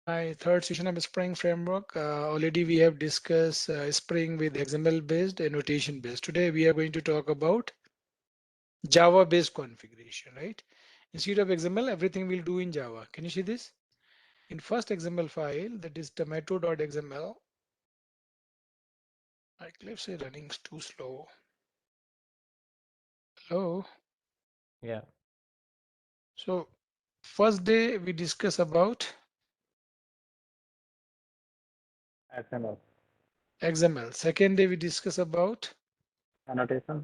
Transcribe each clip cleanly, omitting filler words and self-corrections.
Hi, third session of Spring Framework. Already we have discussed Spring with XML based and notation based. Today we are going to talk about Java based configuration, right? Instead of XML, everything we'll do in Java. Can you see this? In first XML file, that is tomato.xml. Eclipse is running too slow. Hello. Yeah. So first day we discuss about XML. XML. Second day we discuss about Annotation.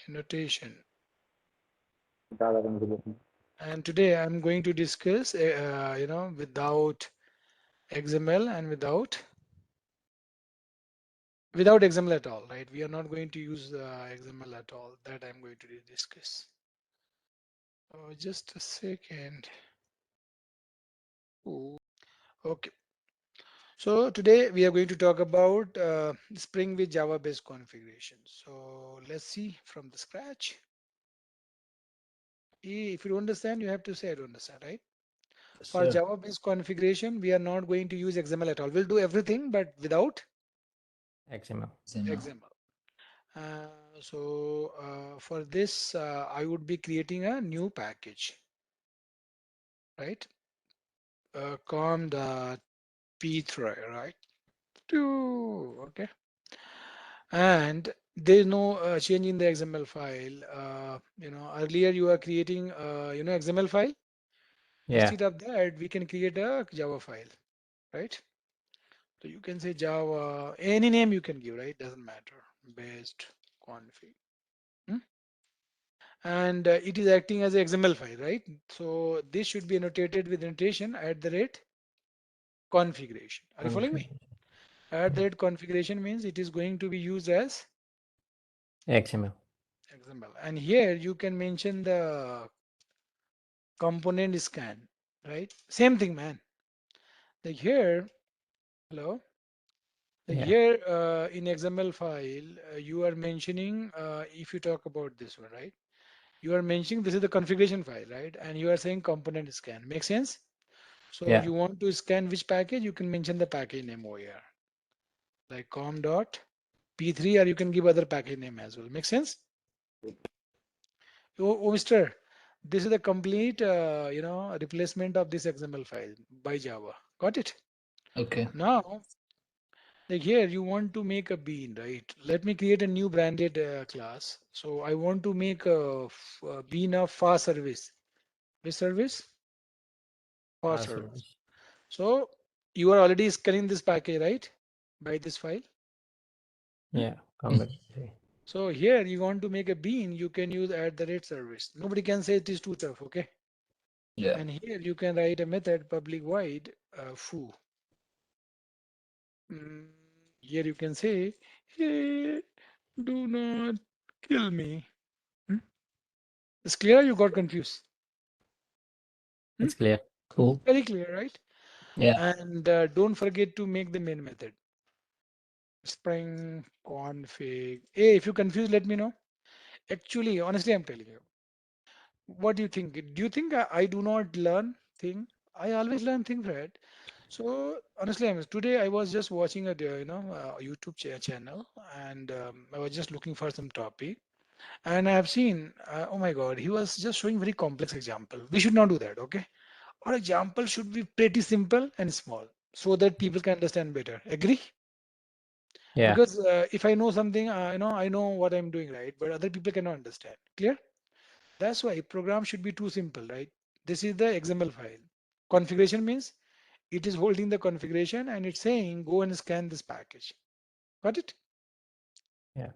annotation. Java configuration. And today I'm going to discuss, without XML and without XML at all, right? We are not going to use XML at all. That I'm going to discuss. Oh, just a second. Ooh. Okay. So today we are going to talk about Spring with Java-based configuration. So let's see from the scratch. If you don't understand, you have to say I don't understand, right? Yes, For sir. Java-based configuration, we are not going to use XML at all. We'll do everything, but without XML. XML. XML. For this, I would be creating a new package, right? Com.p3, right? Okay. And there's no change in the XML file. Earlier you are creating, XML file. Yeah. Instead of that, we can create a Java file, right? So you can say Java, any name you can give, right? Doesn't matter. Based config. Hmm? And it is acting as a XML file, right? So this should be annotated with annotation at the rate configuration. Are you following me? Configuration. At the Yeah. rate configuration means it is going to be used as XML. XML. And here you can mention the component scan, right? Same thing, man. Like here, hello. Like Yeah. here in XML file, you are mentioning, if you talk about this one, right? You are mentioning this is the configuration file, right? And you are saying component scan. Make sense? So Yeah. you want to scan which package, you can mention the package name over here, like com.p3, or you can give other package name as well. Make sense? Oh, Mr. This is the complete, replacement of this XML file by Java. Got it? Okay. Now, like here, you want to make a bean, right? Let me create a new branded class. So I want to make a bean of fast service. Which service? Fast Fast service. service. So you are already scanning this package, right? By this file. Hmm? Yeah. Mm. Completely. So here you want to make a bean, you can use at the rate service. Nobody can say it is too tough, okay? Yeah. And here you can write a method public void foo. Mm, Here you can say, hey, do not kill me. Hmm? It's clear you got confused. Hmm? It's clear. Cool. Very clear, right? Yeah. And don't forget to make the main method. Spring config. Hey, if you confused, let me know. Actually, honestly, I'm telling you. What do you think? Do you think I do not learn thing? I always learn things, right? So honestly, today I was just watching a YouTube channel, and I was just looking for some topic, and I have seen, oh my God, he was just showing very complex example. We should not do that, okay? Our example should be pretty simple and small so that people can understand better. Agree? Yeah. Because if I know something, I know what I'm doing, right? But other people cannot understand. Clear? That's why program should be too simple, right? This is the XML file. Configuration means it is holding the configuration and it's saying go and scan this package. Got it? Yeah.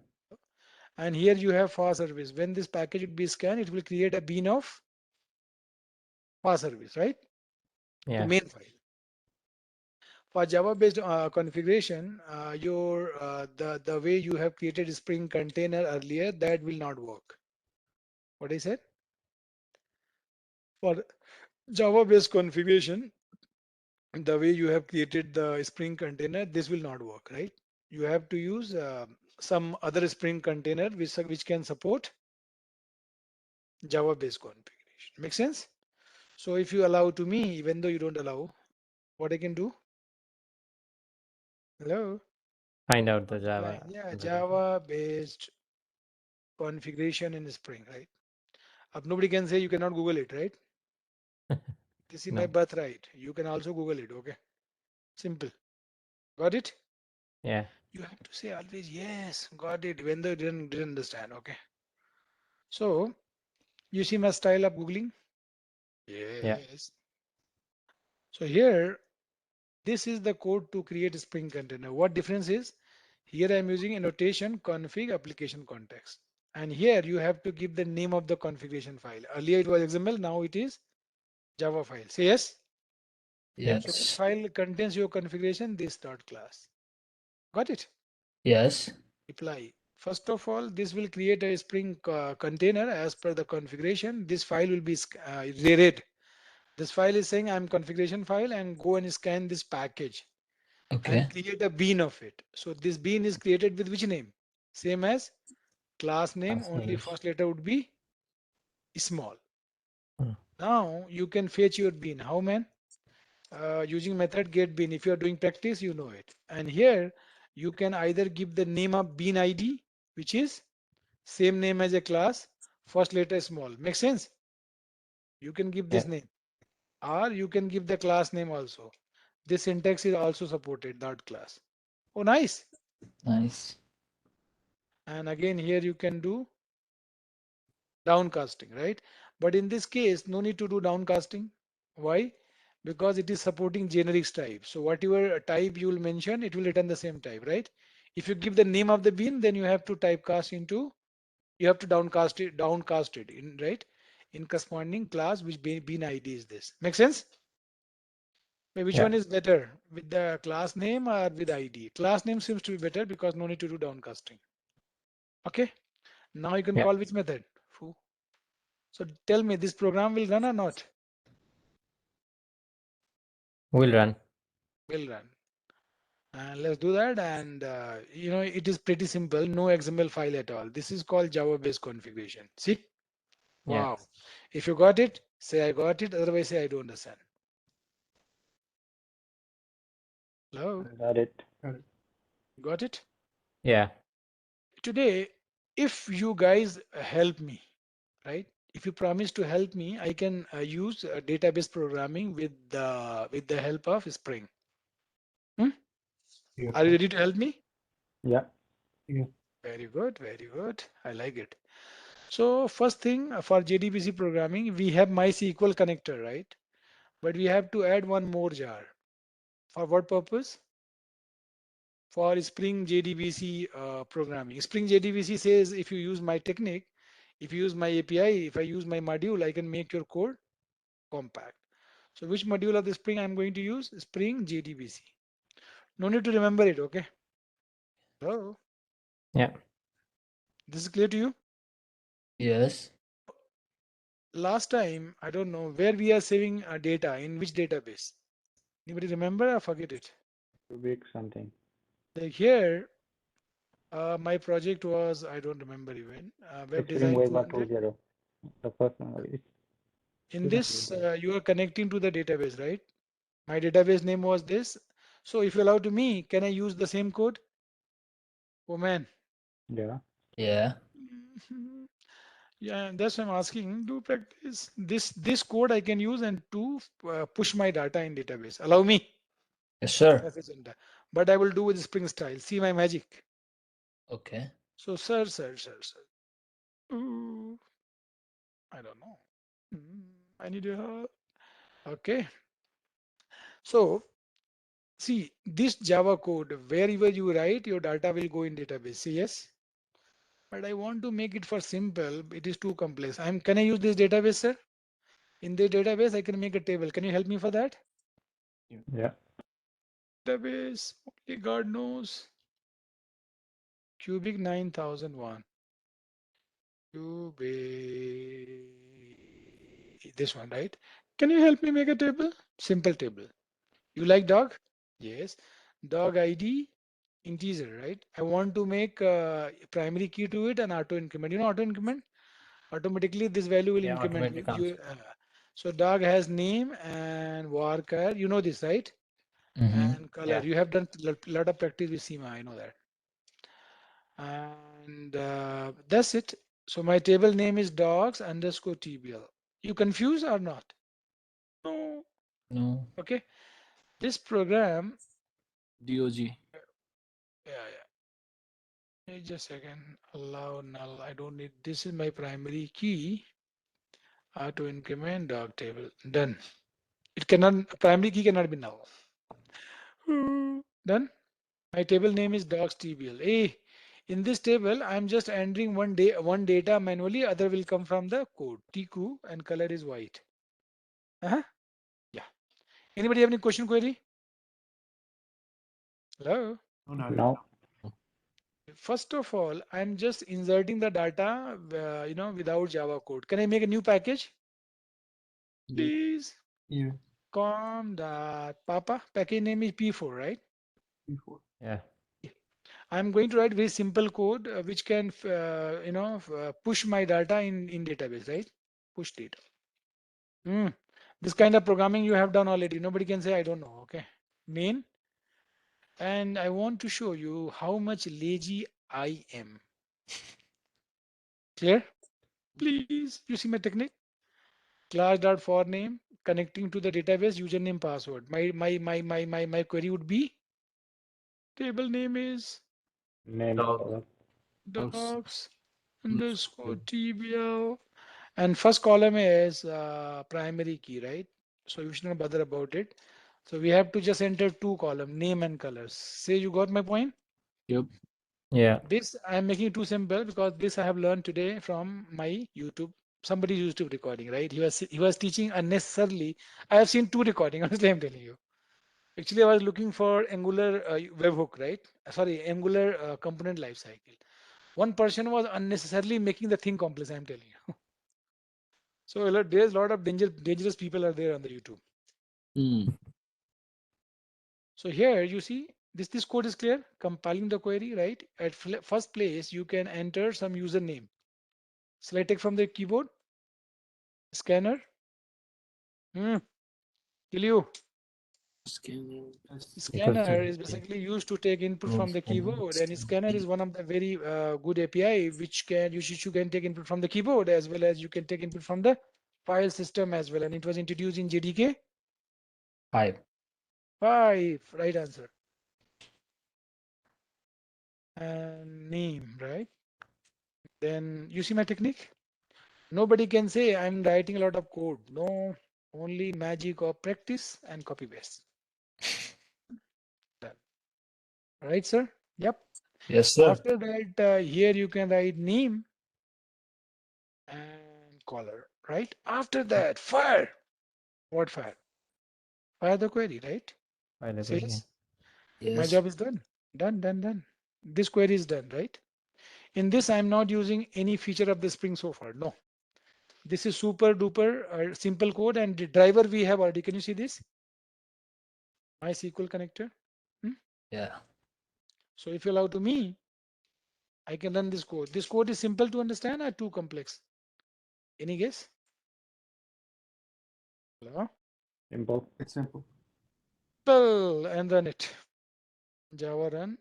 And here you have fast service. When this package will be scanned, it will create a bean of fast service, right? To Yeah. main file. For Java-based configuration, the way you have created Spring container earlier, that will not work. What I said? For Java-based configuration, the way you have created the Spring container, this will not work, right? You have to use some other Spring container which can support Java-based configuration. Make sense? So if you allow to me, even though you don't allow, What I can do? Hello? Find out the Command Java line. Yeah, configuration. Java-based configuration in Spring, right? Up nobody can say you cannot Google it, right? This is my No. birthright. You can also Google it, okay? Simple. Got it? Yeah. You have to say always yes, got it, when they didn't understand, okay? So you see my style of Googling? Yeah. Yes. So here, this is the code to create a Spring container. What difference is? Here I am using annotation config application context. And here you have to give the name of the configuration file. Earlier it was XML, now it is Java file. Say yes. Yeah. So this Yes. file contains your configuration, this dot class. Got it? Yes. Reply. First of all, this will create a Spring container as per the configuration. This file will be read. This file is saying I'm configuration file and go and scan this package and Okay. create a bean of it. So this bean is created with which name? Same as class name, Last only name. first letter would be small. Hmm. Now you can fetch your bean. How man? Using method get bean. If you are doing practice, you know it. And here you can either give the name of bean ID, which is same name as a class, first letter small. Make sense? You can give Yeah. this name, or you can give the class name also. This syntax is also supported, that class. Oh, nice. Nice. And again, here you can do downcasting, right? But in this case, no need to do downcasting. Why? Because it is supporting generics type. So whatever type you will mention, it will return the same type, right? If you give the name of the bean, then you have to typecast into, you have to downcast it in, right? In corresponding class, which bean ID is this. Make sense? Which Yeah. one is better, with the class name or with ID? Class name seems to be better because no need to do downcasting. Okay. Now you can Yeah. call which method? Foo. So tell me, this program will run or not? Will run. Will run. And let's do that. And it is pretty simple. No XML file at all. This is called Java-based configuration. See? Yeah. Wow. If you got it, say I got it. Otherwise, say I don't understand. Hello? Got it. Got it? Yeah. Today, if you guys help me, right? If you promise to help me, I can use database programming with the help of Spring. Hmm? Are you ready to help me? Yeah. Very good, very good. I like it. So first thing for JDBC programming, we have MySQL connector, right? But we have to add one more jar. For what purpose? For Spring JDBC programming. Spring JDBC says if you use my technique, if you use my API, if I use my module, I can make your code compact. So which module of the Spring I'm going to use? Spring JDBC. No need to remember it, okay? Hello? Yeah. This is clear to you? Yes. So last time, I don't know where we are saving data, in which database. Anybody remember or forget it? Rubik something. Like here, my project was, I don't remember even, Web Extreme Design Waiver 200. 20. The first one. In It's this, you are connecting to the database, right? My database name was this. So if you allow to me, can I use the same code? Oh man. yeah. Yeah. Yeah, that's why I'm asking. Do practice this code I can use and to push my data in database. Allow me. Yes, sir. Message center. But I will do with Spring style. See my magic. Okay. So sir. Ooh, I don't know. I need your help. Okay. So see this Java code, wherever you write, your data will go in database. See, yes. But I want to make it for simple. It is too complex. Can I use this database, sir? In the database, I can make a table. Can you help me for that? Yeah. Database, only God knows. Cubic 9001. Cubic. This one, right? Can you help me make a table? Simple table. You like dog? Yes. Dog ID integer, right? I want to make primary key to it and auto increment. You know auto increment? Automatically this value will Yeah. increment Automatically with comes. you. So dog has name and varchar. You know this, right? and color. Yeah. You have done a lot of practice with SEMA, I know that. And that's it. So my table name is docs underscore TBL. You confused or not? No. No. Okay. This program, DOG. yeah. Just a second. Allow null. I don't need. This is my primary key. To increment dog table. Done. It cannot. Primary key cannot be null. Done. My table name is docs TBL. Hey, in this table, I'm just entering one data manually. Other will come from the code. TQ and color is white. Uh-huh. Yeah. Anybody have any question query? Hello. No, not right No. now. First of all, I'm just inserting the data, without Java code. Can I make a new package? Yeah. Please. Yeah. Com dot papa. Package name is P4, right? Before. Yeah. I'm going to write very simple code which can, push my data in database, right? Push data. This kind of programming you have done already. Nobody can say I don't know. Okay. Main. And I want to show you how much lazy I am. Clear? Please. You see my technique? Class.for name connecting to the database username password. My query would be table name is Name Dog. color. Dogs. docs underscore TBL. And first column is primary key, right? So you should not bother about it. So we have to just enter two column, name and colors. Say you got my point? Yep. Yeah. This I am making too simple because this I have learned today from my YouTube, somebody's YouTube recording, right? He was teaching unnecessarily. I have seen two recording, honestly, I'm telling you. Actually, I was looking for Angular webhook, right? Sorry, Angular component lifecycle. One person was unnecessarily making the thing complex, I'm telling you. So there's a lot of dangerous people are there on the YouTube. Hmm. So here you see this code is clear. Compiling the query, right? At first place, you can enter some username. Select it from the keyboard. Scanner. Kill you. Scanning. Equals Scanner to is basically used to take input no from the scanning. keyboard, and scanner is one of the very good API which you can take input from the keyboard as well as you can take input from the file system as well. And it was introduced in JDK 5. 5. Right answer. And name, right? Then you see my technique. Nobody can say I'm writing a lot of code. No, only magic of practice and copy paste. Done. Right, sir? Yep. Yes, sir. After that, here you can write name and color, right? After that, fire. What fire? Fire the query, right? By the way, yeah. Says my Yes. job is done. Done. This query is done, right? In this, I'm not using any feature of the Spring so far. No, this is super duper simple code and the driver we have already. Can you see this? MySQL connector. Hmm? Yeah. So if you allow to me, I can run this code. This code is simple to understand or too complex? Any guess? Hello? Simple. It's simple. Simple and run it. Java run.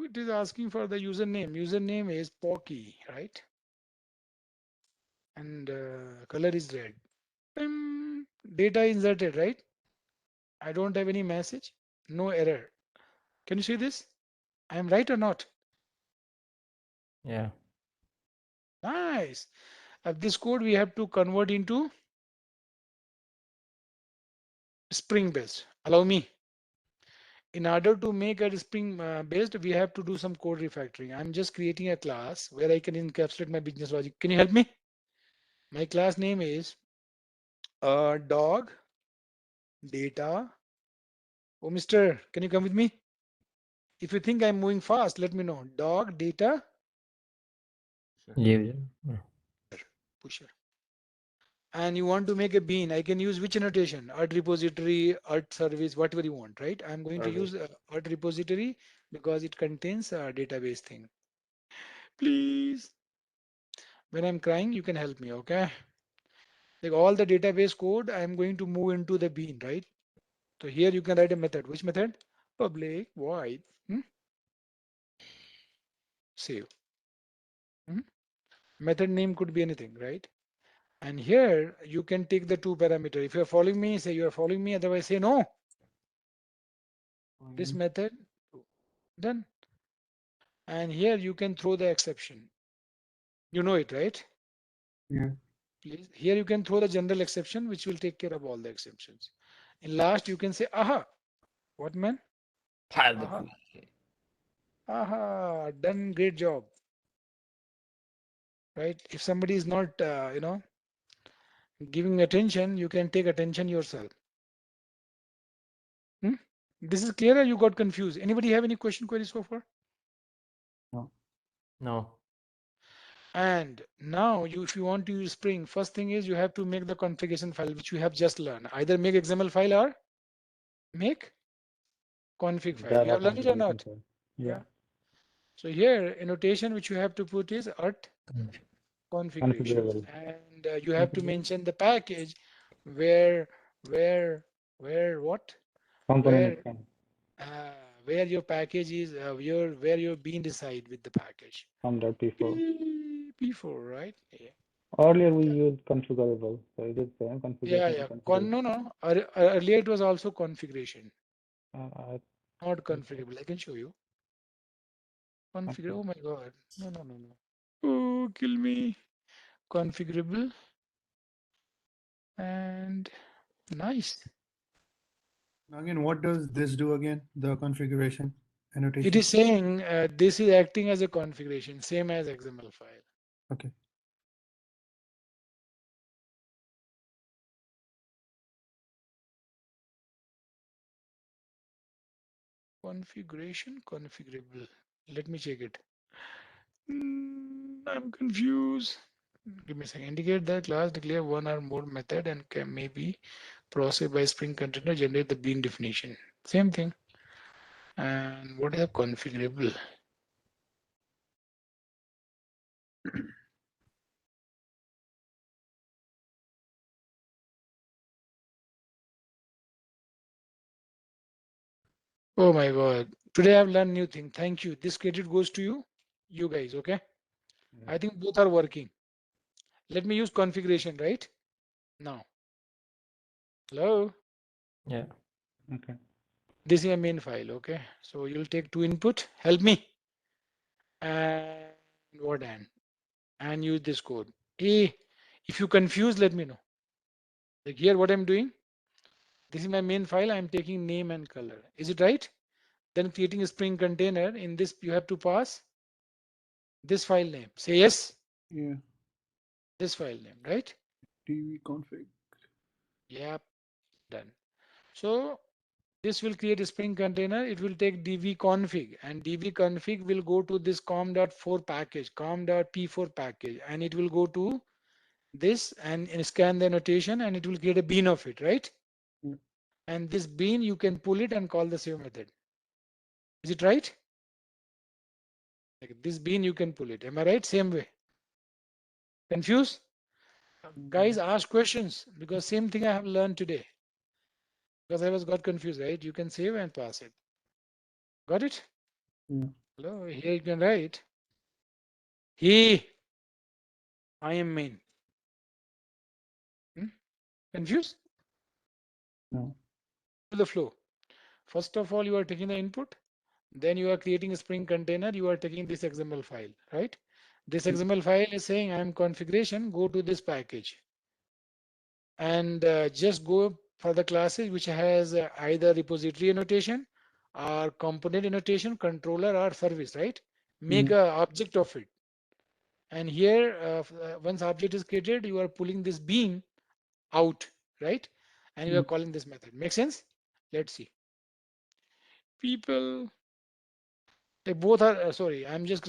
It is asking for the username. Username is Pocky, right? And color is red. Data inserted, right? I don't have any message. No error. Can you see this? I am right or not? Yeah. Nice. This code we have to convert into Spring based. Allow me. In order to make a Spring based, we have to do some code refactoring. I'm just creating a class where I can encapsulate my business logic. Can you help me? My class name is dog data. Oh, mister, can you come with me? If you think I'm moving fast, let me know. Dog data Sure. User. Yeah. pusher. And you want to make a bean, I can use which annotation? Art repository, art service, whatever you want, right? I'm going to Service. use art repository because it contains a database thing. Please, when I'm crying, you can help me, okay? Like all the database code, I'm going to move into the bean, right? So here you can write a method. Which method? Public void save. Method name could be anything, right? And here you can take the two parameter. If you're following me, say you are following me, otherwise say no. This method done. And here you can throw the exception. You know it, right? Yeah. Please. Here you can throw the general exception, which will take care of all the exceptions. In last, you can say, aha. What man? Pile the Aha. cookie. Aha. Done. Great job. Right? If somebody is not, giving attention, you can take attention yourself. This is clear or you got confused? Anybody have any queries so far? No. And now if you want to use Spring, first thing is you have to make the configuration file, which you have just learned. Either make XML file or make config file. You Java have learned it or configuration not? file. Yeah. So here annotation which you have to put is at configuration, Configurable. and you have to mention the package where what Component where is come. where your package is where your bean reside with the package P4. P4, right? Yeah. Earlier we used configurable. So is it same configuration Yeah. to configurable? No. Earlier it was also configuration, I not think so. configurable. I can show you. Configure. Okay. Oh my God. No. Oh, kill me. Configurable and nice. Again, what does this do again? The configuration annotation. It is saying this is acting as a configuration, same as XML file. Okay. Configuration, configurable. Let me check it. I'm confused. Give me a second. Indicate that class declare one or more method and can maybe process by Spring container generate the bean definition. Same thing. And what is a configurable? Oh my God. Today I've learned new thing. Thank you. This credit goes to you guys, okay? I think both are working. Let me use configuration, right? Now. Hello? Yeah. Okay. This is a main file, okay? So you'll take two input, help me. And what and use this code. Hey, if you confuse, let me know. Like here, what I'm doing, this is my main file. I'm taking name and color. Is it right? Then creating a Spring container. In this, you have to pass this file name. Say yes. Yeah. This file name, right? dbconfig. Yep, done. So this will create a Spring container. It will take dbconfig, and dbconfig will go to this com.4 package, com.p4 package, and it will go to this and scan the annotation, and it will create a bean of it, right? Yeah. And this bean you can pull it and call the save method. Is it right? Like this bean you can pull it. Am I right? Same way. Confused? Guys, ask questions because same thing I have learned today. Because I got confused, right? You can save and pass it. Got it? Yeah. Hello, here you can write. He, I am main. Confused? No. The flow. First of all, you are taking the input. Then you are creating a Spring container. You are taking this XML file, right? This XML file is saying I am configuration. Go to this package and just go for the classes which has either repository annotation or component annotation, controller or service, right? Make a object of it. And here, once object is created, you are pulling this bean out, right? And you are calling this method. Make sense? Let's see. People, they both are, sorry, I'm just,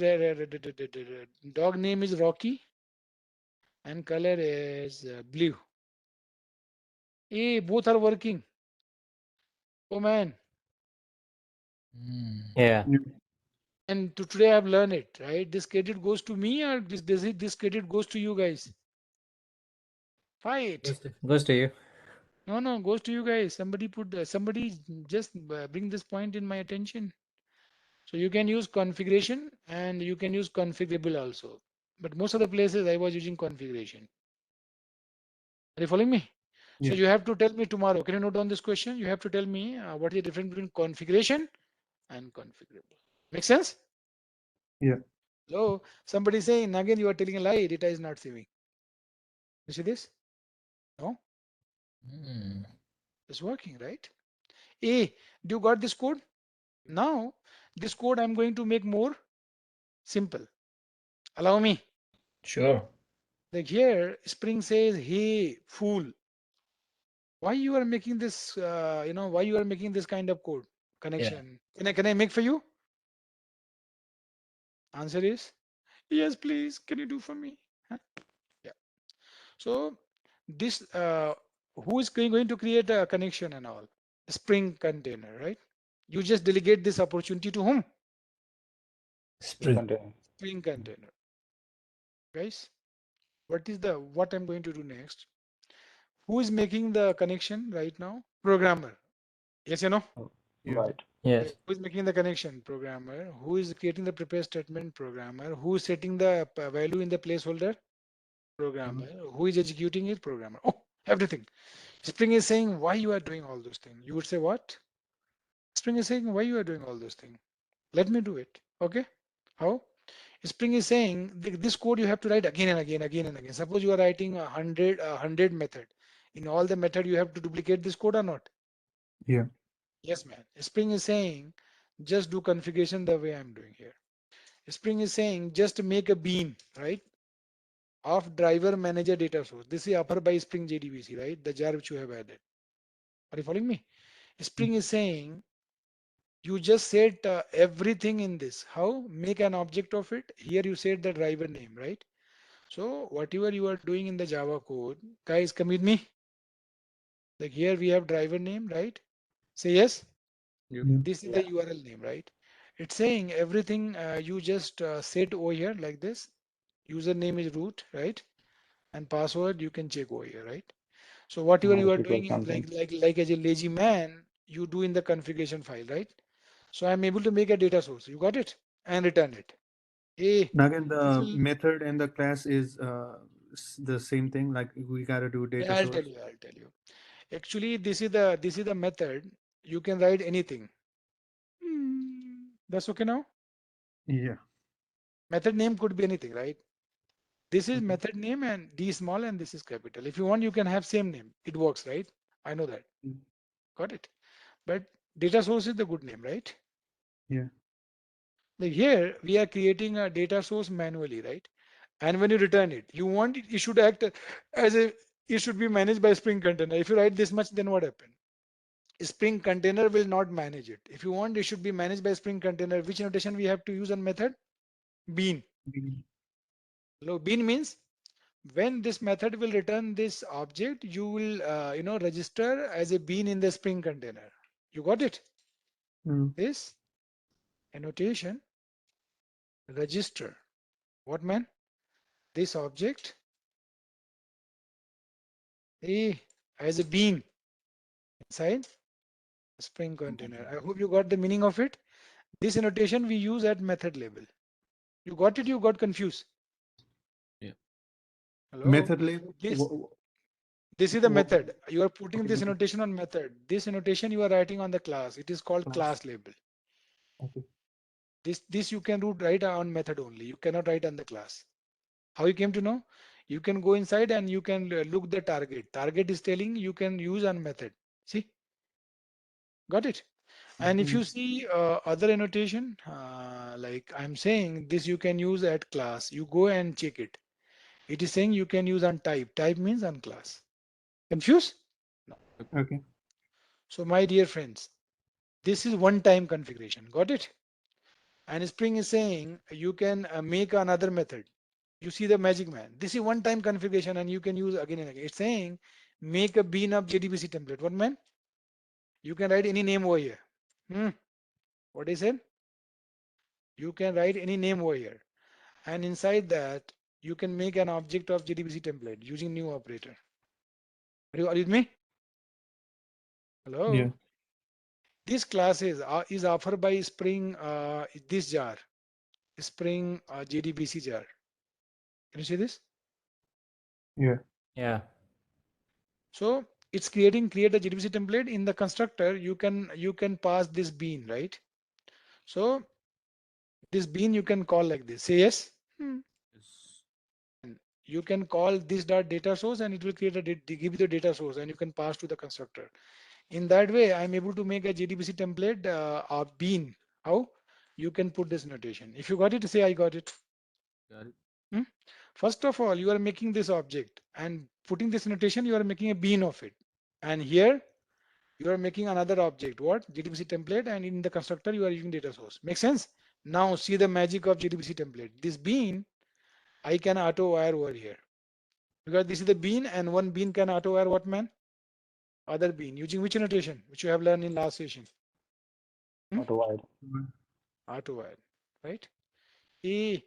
dog name is Rocky and color is blue. Hey, both are working. Oh man. Yeah. And today I've learned it, right? This credit goes to me or this credit goes to you guys? Fight. Goes to you. No, no, goes to you guys. Somebody put, somebody just bring this point in my attention. So you can use configuration and you can use configurable also. But most of the places I was using configuration. Are you following me? So Yeah. you have to tell me tomorrow. Can you note down this question? You have to tell me what is the difference between configuration and configurable. Make sense? Yeah. Hello, somebody saying again you are telling a lie. Data is not saving. You see this? No, Hmm. it's working, right? A, do you got this code? Now this code I'm going to make more simple. Allow me. Sure. Like here, Spring says, "Hey, fool, why you are making this? Why you are making this kind of code Yeah. connection? Can I make for you?" Answer is yes, please. Can you do for me? Huh? Yeah. So this who is going to create a connection and all? Spring container, right? You just delegate this opportunity to whom? Spring Spring. container. Spring container, guys. What I'm going to do next? Who is making the connection right now? Programmer. Yes, you know. Oh, Yeah. right. Yes. Who is making the connection? Programmer. Who is creating the prepare statement? Programmer. Who is setting the value in the placeholder? Programmer. Who is executing it? Programmer. Oh, everything. Spring is saying why you are doing all those things. You would say what? Spring is saying why you are doing all those things. Let me do it. Okay. How? Spring is saying this code you have to write again and again, again and again. Suppose you are writing a hundred method. In all the method you have to duplicate this code or not? Yeah. Yes, man. Spring is saying just do configuration the way I'm doing here. Spring is saying just make a bean, right? Of driver manager data source. This is upper by Spring JDBC, right? The jar which you have added. Are you following me? Spring is saying you just set everything in this. How? Make an object of it. Here you set the driver name, right? So whatever you are doing in the Java code, guys, come with me. Like here we have driver name, right? Say yes. Yep. Yeah. This is Yeah. the URL name, right? It's saying everything you just set over here like this. Username is root, right? And password you can check over here, right? So whatever you Minus are equals doing is something. like as a lazy man, you do in the configuration file, right? So I'm able to make a data source. You got it? And return it. Hey, Now again, this the will, method and the class is the same thing. Like we gotta do yeah, data I'll tell source. you, I'll tell you. Actually, this is the method. You can write anything. That's okay now. Yeah. Method name could be anything, right? This is Okay. method name and D small and this is capital. If you want, you can have same name. It works, right? I know that. Mm. Got it. But data source is the good name, right? Yeah. Like here, we are creating a data source manually, right? And when you return it, you want it should act as a, it should be managed by Spring container. If you write this much, then what happened? Spring container will not manage it. If you want, it should be managed by Spring container. Which notation we have to use on method? Bean. Mm. Hello, bean means when this method will return this object, you will register as a bean in the Spring container. You got it? Mm. This annotation register. What man? This object a as a bean inside Spring container. I hope you got the meaning of it. This annotation we use at method level. You got it? You got confused? Yeah. Hello? Method label. This this is the What, method. You are putting okay. this Method. annotation on method. This annotation you are writing on the class. It is called Class. class label. Okay. This you can write on method only. You cannot write on the class. How you came to know? You can go inside and you can look the target. Target is telling you can use on method. See, got it? And if Mm. you see other annotation, like I'm saying, this you can use at class. You go and check it. It is saying you can use on type. Type means on class. Confused? No. Okay. So my dear friends, this is one-time configuration. Got it? And Spring is saying you can make another method. You see the magic man. This is one-time configuration and you can use again and again. It's saying make a bean up JDBC template. What man? You can write any name over here. Hmm. What is it? You can write any name over here. And inside that, you can make an object of JDBC template using new operator. Are you with me? Hello. Yeah. This class is offered by Spring this jar, Spring JDBC jar. Can you see this? Yeah. Yeah. So it's create a JDBC template in the constructor. You can pass this bean, right? So this bean you can call like this. Say yes. Yes. And you can call this dot data source and it will create give you the data source and you can pass to the constructor. In that way, I'm able to make a JDBC template of bean. How? You can put this notation. If you got it, say I got it. Got it. Hmm? First of all, you are making this object and putting this notation, you are making a bean of it. And here you are making another object. What? JDBC template, and in the constructor you are using data source. Make sense? Now see the magic of JDBC template. This bean I can auto wire over here because this is the bean and one bean can auto wire what, man? Other bean using which notation which you have learned in last session? Auto wide. Auto wire, right? A,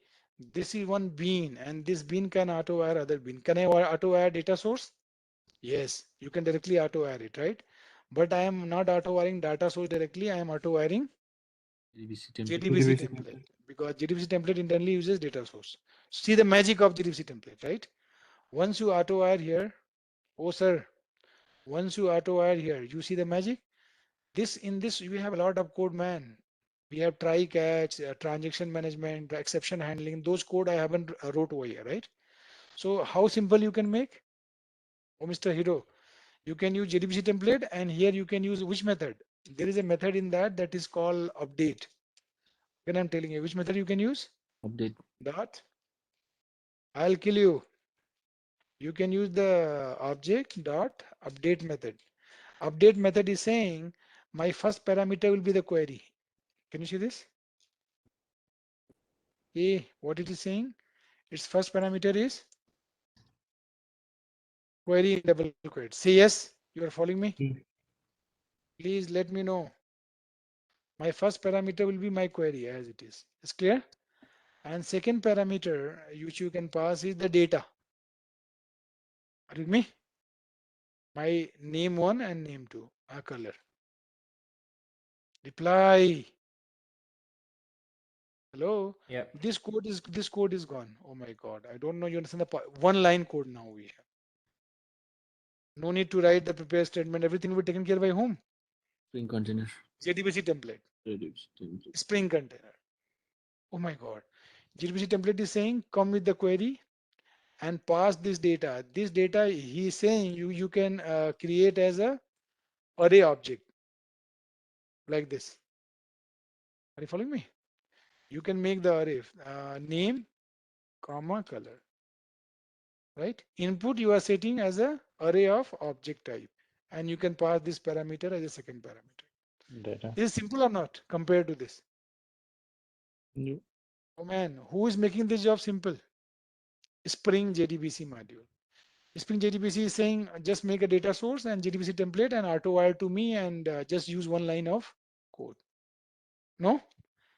this is one bean and this bean can auto wire other bean. Can I auto wire data source? Yes, you can directly auto wire it, right? But I am not auto wiring data source directly. I am auto wiring JDBC template. JDBC JDBC template template. because JDBC template internally uses data source. See the magic of JDBC template, right? Once you auto wire here, oh sir, once you auto wire here, you see the magic. This in this we have a lot of code, man. We have try catch, transaction management, exception handling. Those code I haven't wrote over here, right? So how simple you can make? Oh, Mr. Hero, you can use JDBC template and here you can use which method? There is a method in that is called update. When I'm telling you which method you can use, Update. dot, I'll kill you. You can use the object dot update method. Update method is saying my first parameter will be the query. Can you see this? A, what it is saying? Its first parameter is query in double quote. Say yes, you are following me? Mm. Please let me know. My first parameter will be my query as it is. It's clear? And second parameter which you can pass is the data. Are you with me? My name one and name two, a color. Reply. Hello. Yeah. This code is gone. Oh my God. I don't know. You understand the one line code now we have. No need to write the prepare statement. Everything will be taken care by whom? Spring container. JDBC template. JDBC template. Spring container. Oh my God. JDBC template is saying come with the query and pass this data. This data he is saying you can create as a array object like this. Are you following me? You can make the array name, comma, color, right? Input you are setting as a array of object type, and you can pass this parameter as a second parameter. Data. Is it simple or not compared to this? You. Oh man, who is making this job simple? Spring JDBC module. Spring JDBC is saying just make a data source and JDBC template and auto wire to me and just use one line of code. No?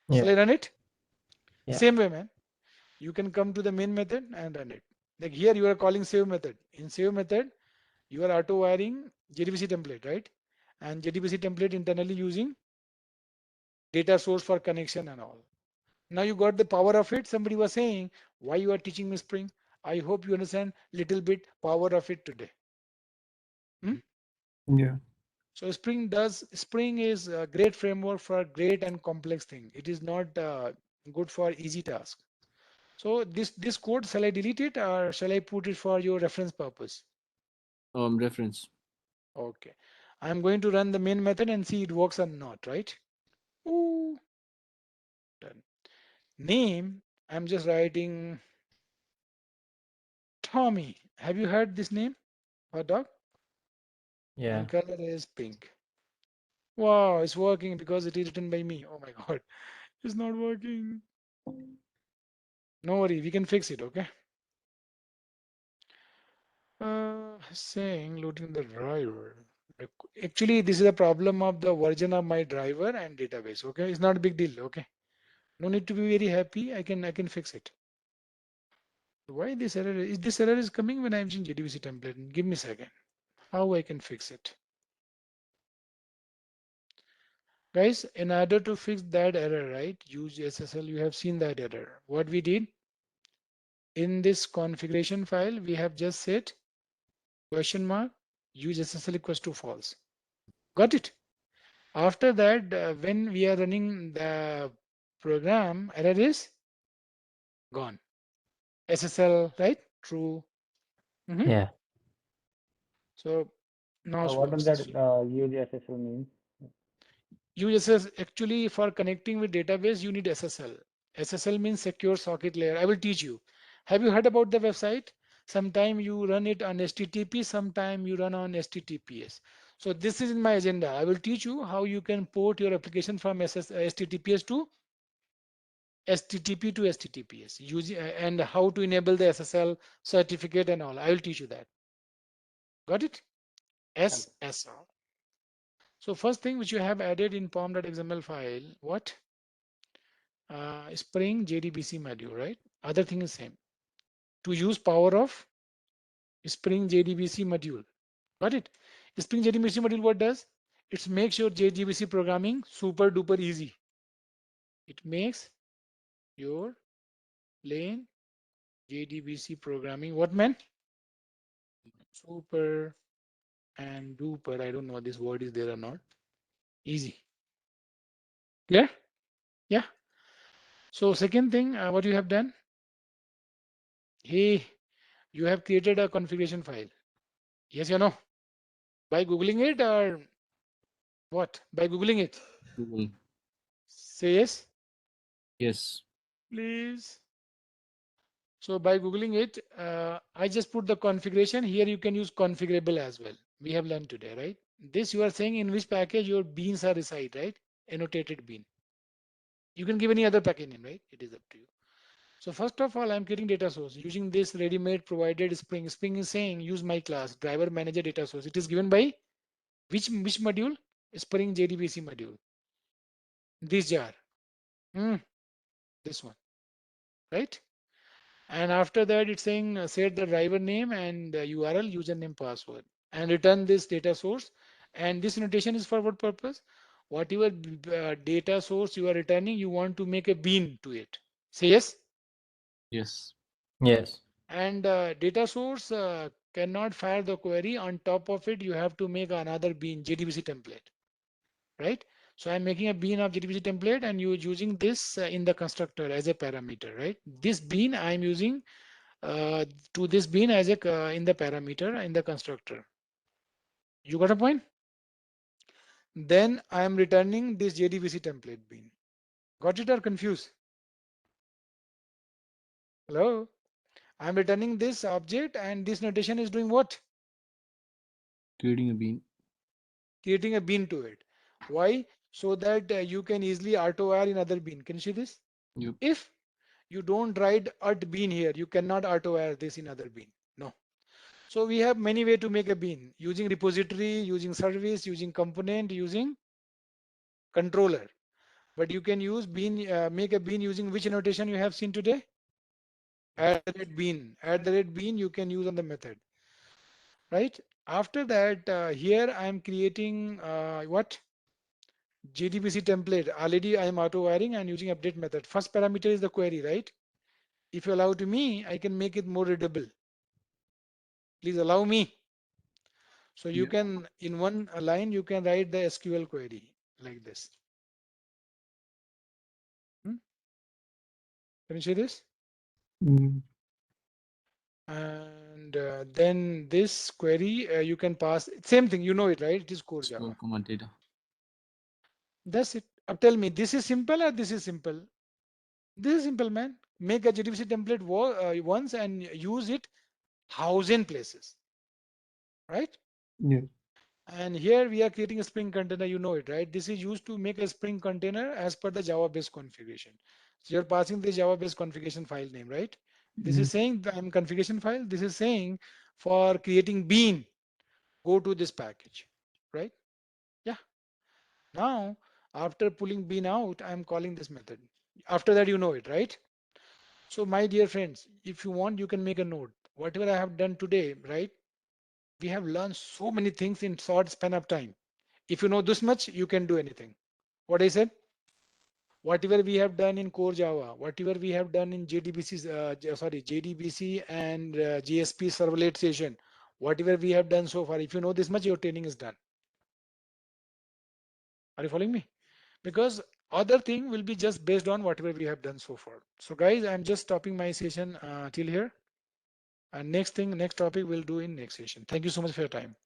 Yeah. Shall I run it? Yeah. Same way, man. You can come to the main method and run it. Like here you are calling save method. In save method, you are auto wiring JDBC template, right? And JDBC template internally using data source for connection and all. Now you got the power of it. Somebody was saying, why you are teaching me Spring? I hope you understand little bit power of it today. Hmm? Yeah. So Spring is a great framework for great and complex thing. It is not good for easy task. So this code, shall I delete it or shall I put it for your reference purpose? Reference. Okay. I'm going to run the main method and see it works or not, right? Ooh, done. Name, I'm just writing Tommy. Have you heard this name for dog? Yeah. And color is pink. Wow, it's working because it is written by me. Oh my God, it's not working. No worry, we can fix it, okay? Saying loading the driver. Actually, this is a problem of the version of my driver and database. Okay, it's not a big deal. Okay, no need to be very happy. I can fix it. Why this error is this error is coming when I'm using JDBC template? Give me a second. How I can fix it? Guys, in order to fix that error, right? Use SSL, you have seen that error. What we did in this configuration file, we have just set question mark use SSL equals to false. Got it? After that, when we are running the program, error is gone. SSL, right? True. Mhm. Yeah. So now What does that process. use SSL mean? USS actually for connecting with database, you need SSL. SSL means secure socket layer. I will teach you. Have you heard about the website? Sometime you run it on HTTP, sometime you run on HTTPS. So this is in my agenda. I will teach you how you can port your application from HTTPS to HTTP to HTTPS using and how to enable the SSL certificate and all. I will teach you that. Got it? SSL. So first thing which you have added in pom.xml file, what? Spring JDBC module, right? Other thing is same. To use power of Spring JDBC module. Got it? Spring JDBC module what does? It makes your JDBC programming super duper easy. It makes your plain JDBC programming what man? Super and duper. I don't know this word is there or not. Easy. Clear? Yeah. So second thing, what you have done? Hey, you have created a configuration file. Yes or no? By googling it or what? By googling it. Google. Say yes, Yes. please. So by googling it, I just put the configuration here. You can use configurable as well. We have learned today, right? This you are saying in which package your beans are reside, right? Annotated bean. You can give any other package name, right? It is up to you. So first of all, I'm creating data source using this ready-made provided Spring. Spring is saying use my class driver manager data source. It is given by which module? Spring JDBC module. This jar. This one, right? And after that, it's saying set the driver name and URL, username, password, and return this data source. And this notation is for what purpose? Whatever data source you are returning, you want to make a bean to it. Say yes. Yes. Yes. And data source cannot fire the query. On top of it, you have to make another bean, JDBC template, right? So I'm making a bean of JDBC template and you're using this in the constructor as a parameter, right? This bean I'm using uh, to this bean as a in the parameter in the constructor. You got a point? Then I am returning this JDBC template bean. Got it or confused? Hello? I'm returning this object and this notation is doing what? Creating a bean. Creating a bean to it. Why? So that you can easily auto wire in other bean. Can you see this? Yep. If you don't write at bean here, you cannot auto wire this in other bean. No. So we have many way to make a bean using repository, using service, using component, using controller. But you can use bean, make a bean using which notation you have seen today? At the rate bean. At the rate bean you can use on the method, right? After that, here I am creating what? JDBC template. Already I am auto wiring and using update method. First parameter is the query, right? If you allow to me, I can make it more readable. Please allow me. So you Yeah. can, in one line, you can write the SQL query like this. Can you see this? Mm. And then this query, you can pass, same thing, you know it, right? It is core Score, Java. comma, data. That's it. Tell me, this is simple or this is simple? This is simple, man. Make a JDBC template once and use it 1,000 places, right? Yeah. And here we are creating a Spring container, you know it, right? This is used to make a Spring container as per the Java-based configuration. So you're passing the Java-based configuration file name, right? This is saying I'm configuration file. This is saying for creating bean, go to this package, right? Yeah. Now, after pulling bean out, I'm calling this method. After that, you know it, right? So my dear friends, if you want, you can make a note. Whatever I have done today, right? We have learned so many things in short span of time. If you know this much, you can do anything. What I said? Whatever we have done in core Java, whatever we have done in JDBC and JSP servlet session, whatever we have done so far, if you know this much, your training is done. Are you following me? Because other thing will be just based on whatever we have done so far. So guys, I'm just stopping my session till here. And next topic we'll do in next session. Thank you so much for your time.